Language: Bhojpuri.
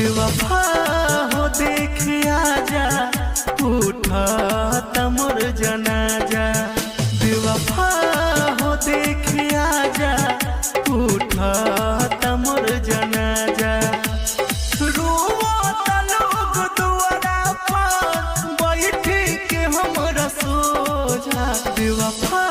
बेवफा हो देख आजा उठा तमर जनाजा। बेवफा हो देख आजा उठा तमर जनाजा। रोवत लोग दुआरा पर बैठ के हमरा सोझा। बेवफा